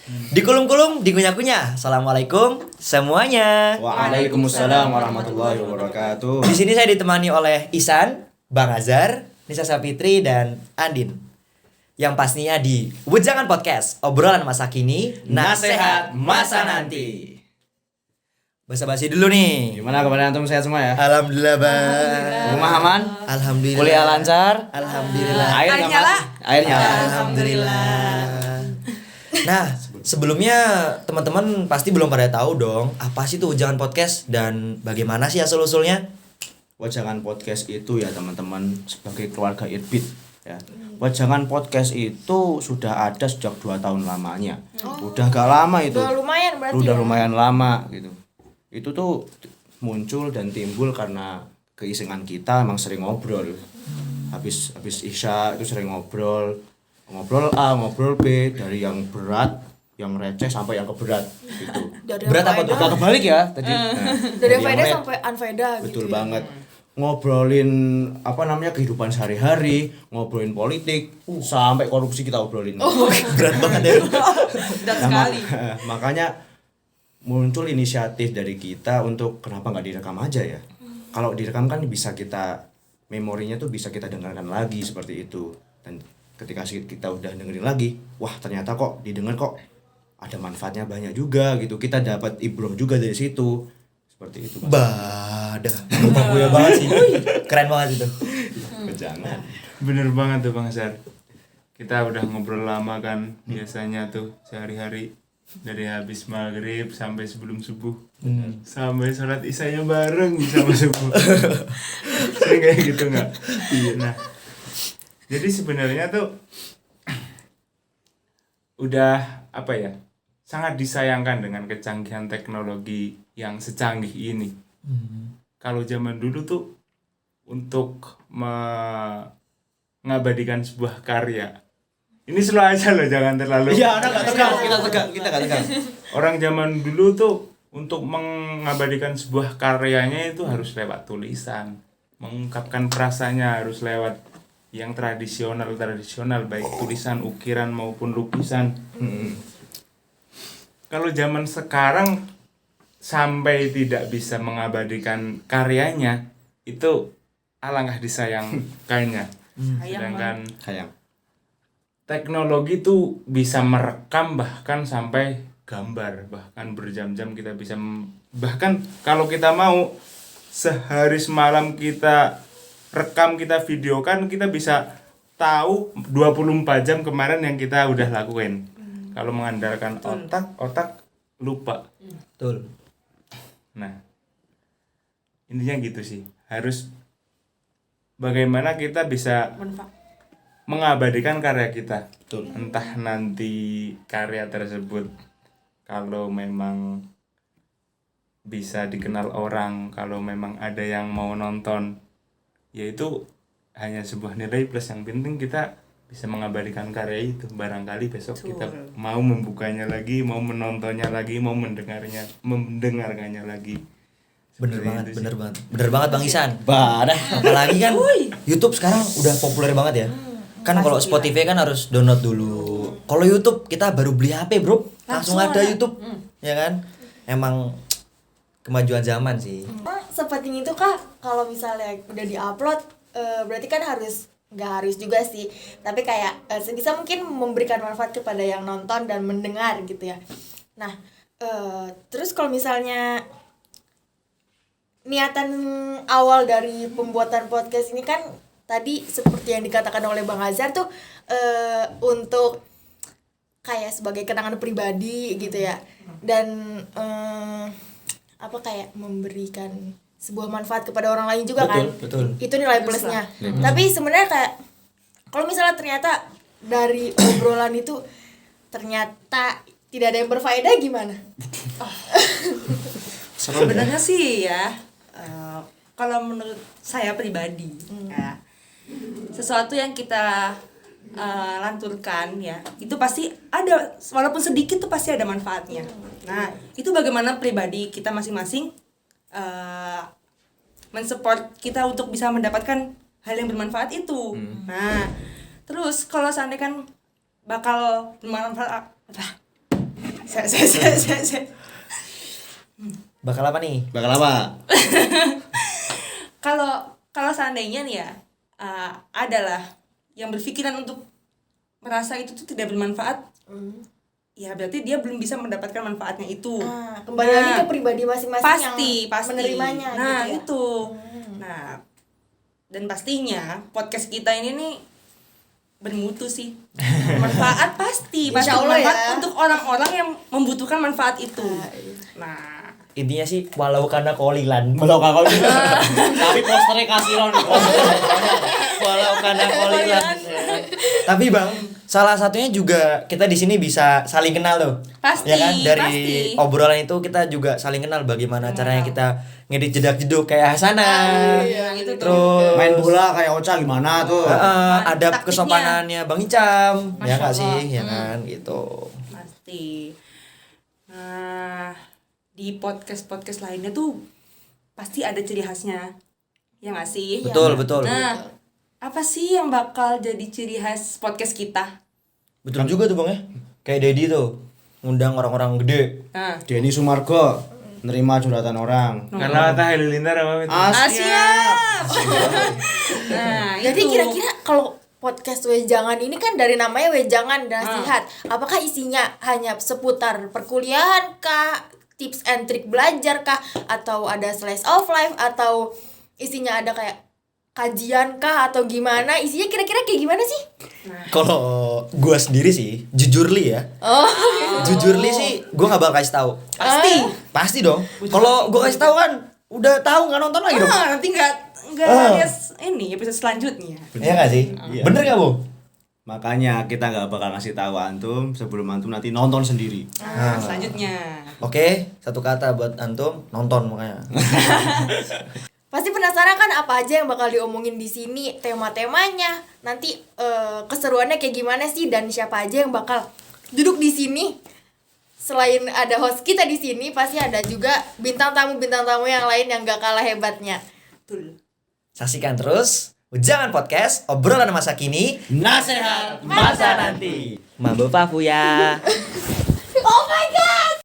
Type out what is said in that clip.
Dikulum-kulum, dikunyah-kunyah. Assalamualaikum semuanya. Waalaikumsalam warahmatullahi wabarakatuh. Di sini saya ditemani oleh Ihsan, Bang Azhar, Nisa Sapitri, dan Andin. Yang pastinya di Wejangan Podcast, obrolan masa kini, nasihat masa nanti. Basa-basi dulu nih. Gimana kabar antum, sehat semua ya? Alhamdulillah, Bang. Rumah aman? Alhamdulillah. Kuliah lancar? Alhamdulillah. Air nyala? Air nyala. Alhamdulillah. Nah, sebelumnya teman-teman pasti belum pada tahu dong apa sih tuh Wejangan Podcast dan bagaimana sih asal-usulnya? Wejangan Podcast itu ya teman-teman sebagai keluarga Irbit ya. Wejangan Podcast itu sudah ada sejak 2 tahun lamanya. Udah gak lama itu. Udah lumayan berarti. Udah ya? lumayan lama gitu. Itu tuh muncul dan timbul karena keisengan kita emang sering ngobrol. Habis Isya itu sering ngobrol A, ngobrol B, dari yang berat, yang receh sampai yang keberat gitu. Dari Berat apa tuh? Agak kebalik ya tadi. Dari yang faedah red. sampai unfaedah gitu. Betul ya. banget. Ngobrolin kehidupan sehari-hari, ngobrolin politik, sampai korupsi kita obrolin. Berat banget ya. Berat sekali. Makanya muncul inisiatif dari kita untuk kenapa nggak direkam aja ya. Kalau direkam kan bisa kita, memorinya tuh bisa kita dengarkan lagi seperti itu. Dan ketika kita udah dengerin lagi, wah ternyata kok didengar kok ada manfaatnya banyak juga gitu. Kita dapat ibroh juga dari situ. Seperti itu. Badah. Gue banget sih. Keren banget itu. Jangan. Bener banget tuh Bang Azhar. Kita udah ngobrol lama kan, biasanya tuh sehari-hari dari habis maghrib sampai sebelum subuh, sampai sholat isyanya bareng sama subuh. Sering kayak gitu nggak? Nah, jadi sebenarnya tuh udah sangat disayangkan dengan kecanggihan teknologi yang secanggih ini. Kalau zaman dulu tuh untuk mengabadikan sebuah karya, ini slow aja loh, jangan terlalu. Iya, kita nggak tegang. Orang zaman dulu tuh untuk mengabadikan sebuah karyanya itu harus lewat tulisan, mengungkapkan perasaannya harus lewat yang tradisional baik tulisan, ukiran maupun lukisan. Kalau zaman sekarang sampai tidak bisa mengabadikan karyanya, itu alangkah disayangkannya. Sedangkan Sayang. teknologi tuh bisa merekam bahkan sampai gambar, bahkan berjam-jam kita bisa bahkan kalau kita mau sehari semalam kita rekam, kita videokan, kita bisa tahu 24 jam kemarin yang kita udah lakuin. Kalau mengandalkan otak lupa. Betul. Nah, intinya gitu sih. Harus bagaimana kita bisa mengabadikan karya kita. Betul. Entah nanti karya tersebut kalau memang bisa dikenal orang, kalau memang ada yang mau nonton, yaitu hanya sebuah nilai plus. Yang penting kita bisa mengabadikan karya itu. Barangkali besok kita mau membukanya lagi, mau menontonnya lagi, mau mendengarkannya lagi. Bener Seperti itu sih. Bener banget Bang Ihsan. Badah. Apalagi kan YouTube sekarang udah populer banget ya. Kan kalau Pasti Spotify kan harus download dulu. Kalau YouTube kita baru beli HP, Bro. Langsung ada YouTube. Ya kan? Emang kemajuan zaman sih. Sepenting itu kah kalau misalnya udah diupload, berarti kan nggak harus juga sih, tapi kayak sebisa mungkin memberikan manfaat kepada yang nonton dan mendengar gitu ya. Nah, terus kalau misalnya niatan awal dari pembuatan podcast ini kan tadi seperti yang dikatakan oleh Bang Azhar tuh untuk kayak sebagai kenangan pribadi gitu ya, dan kayak memberikan sebuah manfaat kepada orang lain juga. Betul. Itu nilai plusnya. Tapi sebenarnya kayak kalau misalnya ternyata dari obrolan itu ternyata tidak ada yang berfaedah, gimana? Sebenarnya sih ya, kalau menurut saya pribadi, ya, sesuatu yang kita lanturkan ya, itu pasti ada, walaupun sedikit tuh pasti ada manfaatnya. Nah, itu bagaimana pribadi kita masing-masing mensupport kita untuk bisa mendapatkan hal yang bermanfaat itu. Nah, terus kalau seandainya kan bakal bermanfaat Bakal apa nih? Bakal apa? Kalau seandainya nih ya, adalah yang berpikiran untuk merasa itu tuh tidak bermanfaat, ya berarti dia belum bisa mendapatkan manfaatnya itu. Kembali lagi ke pribadi masing-masing Pasti menerimanya nah gitu ya. itu nah, dan pastinya podcast kita ini nih bermutu sih, manfaat pasti Insya Allah bermanfaat ya. untuk orang-orang yang membutuhkan manfaat itu. Nah Intinya sih walau karena kolilan. Belum kakak tapi posternya kasih Ron. Walau karena kolilan. Tapi Bang, salah satunya juga kita di sini bisa saling kenal tuh. Pasti, Ya kan? Dari pasti. obrolan itu kita juga saling kenal bagaimana caranya kita ngedit jedak-jeduk kayak Hasanah. nah, itu tuh Terus Main bola kayak Ocha gimana tuh? ada Taktiknya. kesompanannya Bang Icam, ya Masya nggak sih, Allah. ya kan gitu. pasti. Nah, di podcast lainnya tuh pasti ada ciri khasnya, ya nggak sih? Betul, betul. Nah, apa sih yang bakal jadi ciri khas podcast kita? Betul juga tuh Bang ya. Kayak Dedi tuh ngundang orang-orang gede. Nah, Denny Sumargo nerima curhatan orang. Karena Atta Halilintar apa itu? Asia. nah Jadi itu. kira-kira kalau podcast Wejangan ini kan dari namanya Wejangan dan Nasihat, apakah isinya hanya seputar perkuliahan kah, tips and trick belajar kah, atau ada slice of life, atau isinya ada kayak kajian kah, atau gimana? Isinya kira-kira kayak gimana sih? Kalau gua sendiri sih, jujur li ya. Jujur li sih, gua nggak bakal kasih tahu. Pasti. Pasti dong. Kalau gua kasih tahu kan, udah tahu nggak nonton lagi dong. Nanti nggak lihat ini episode selanjutnya. Iya nggak sih? Iya. Bener nggak Bu? Makanya kita nggak bakal ngasih tahu antum sebelum antum nanti nonton sendiri. Selanjutnya. Oke, satu kata buat antum, nonton makanya. Pasti penasaran kan apa aja yang bakal diomongin di sini, tema-temanya, nanti keseruannya kayak gimana sih, dan siapa aja yang bakal duduk di sini. Selain ada host kita di sini, pasti ada juga bintang tamu yang lain yang gak kalah hebatnya. Betul. Saksikan terus Jangan Podcast, obrolan masa kini, Nasihat masa nanti. Mambo Papu ya.